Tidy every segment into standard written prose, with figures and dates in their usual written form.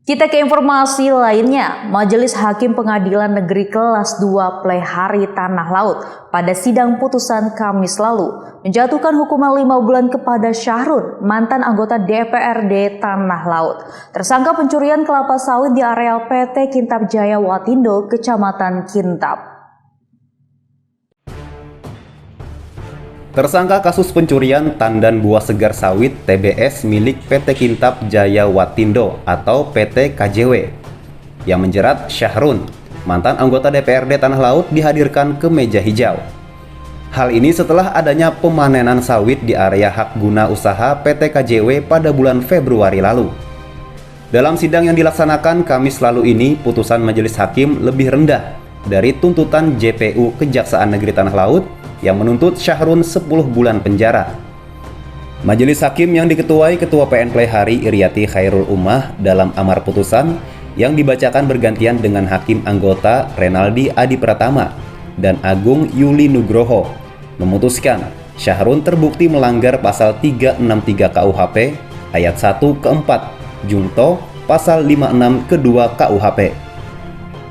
Kita ke informasi lainnya, Majelis Hakim Pengadilan Negeri Kelas 2 Plehari Tanah Laut pada sidang putusan Kamis lalu menjatuhkan hukuman 5 bulan kepada Syahrun, mantan anggota DPRD Tanah Laut, tersangka pencurian kelapa sawit di areal PT Kintab Jaya Watindo, Kecamatan Kintab. Tersangka kasus pencurian tandan buah segar sawit TBS milik PT Kintab Jaya Watindo atau PT KJW yang menjerat Syahrun, mantan anggota DPRD Tanah Laut, dihadirkan ke meja hijau. Hal ini setelah adanya pemanenan sawit di area hak guna usaha PT KJW pada bulan Februari lalu. Dalam sidang yang dilaksanakan Kamis lalu ini, putusan majelis hakim lebih rendah dari tuntutan JPU Kejaksaan Negeri Tanah Laut yang menuntut Syahrun 10 bulan penjara. Majelis hakim yang diketuai Ketua PN Plehari Iriati Khairul Ummah dalam amar putusan yang dibacakan bergantian dengan hakim anggota Renaldi Adi Pratama dan Agung Yuli Nugroho memutuskan Syahrun terbukti melanggar pasal 363 KUHP ayat 1 ke 4 Jungto pasal 56 ke 2 KUHP.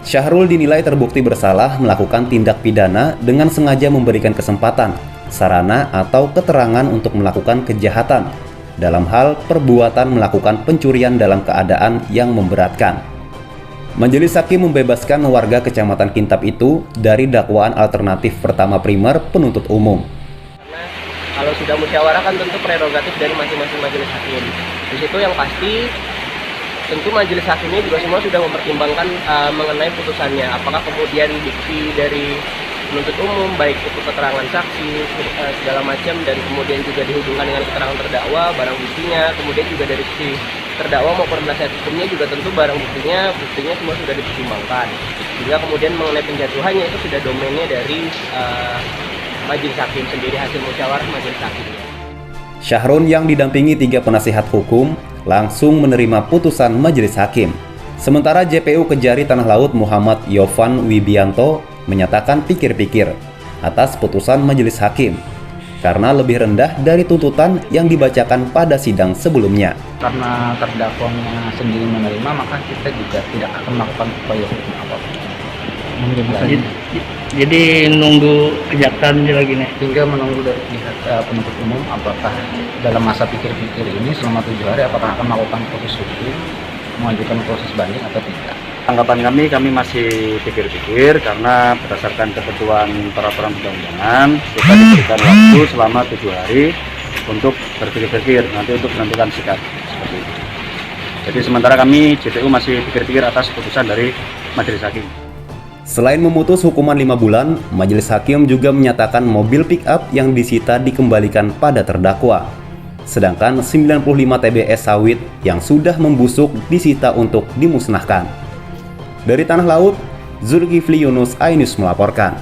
Syahrul dinilai terbukti bersalah melakukan tindak pidana dengan sengaja memberikan kesempatan, sarana atau keterangan untuk melakukan kejahatan dalam hal perbuatan melakukan pencurian dalam keadaan yang memberatkan. Majelis hakim membebaskan warga Kecamatan Kintab itu dari dakwaan alternatif pertama primer penuntut umum. Karena kalau sudah musyawarah kan tentu prerogatif dari masing-masing majelis hakim. Di situ yang pasti tentu majelis hakimnya juga semua sudah mempertimbangkan mengenai putusannya, apakah kemudian bukti dari penuntut umum, baik itu keterangan saksi, segala macam, dan kemudian juga dihubungkan dengan keterangan terdakwa, barang buktinya, kemudian juga dari sisi terdakwa maupun penasihat hukumnya juga tentu barang buktinya semua sudah dipertimbangkan. Juga kemudian mengenai penjatuhannya itu sudah domainnya dari majelis hakim sendiri, hasil musyawarah majelis hakimnya. Syahrun yang didampingi 3 penasihat hukum langsung menerima putusan majelis hakim. Sementara JPU Kejari Tanah Laut Muhammad Yovan Wibianto menyatakan pikir-pikir atas putusan majelis hakim karena lebih rendah dari tuntutan yang dibacakan pada sidang sebelumnya. Karena terdakwanya sendiri menerima, maka kita juga tidak akan melakukan upaya hukum apapun. Jadi nunggu kejaksaan lagi nih. Tinggal menunggu dari pihak penuntut umum apakah dalam masa pikir-pikir ini selama 7 hari apakah akan melakukan proses hukum, mengajukan proses banding atau tidak. Tanggapan kami masih pikir-pikir karena berdasarkan ketentuan peraturan perundang-undangan kita diberikan waktu selama 7 hari untuk berpikir-pikir nanti untuk menentukan sikap seperti itu. Jadi sementara kami JPU masih pikir-pikir atas putusan dari majelis hakim. Selain memutus hukuman 5 bulan, majelis hakim juga menyatakan mobil pick-up yang disita dikembalikan pada terdakwa. Sedangkan 95 TBS sawit yang sudah membusuk disita untuk dimusnahkan. Dari Tanah Laut, Zulkifli Yunus, iNews melaporkan.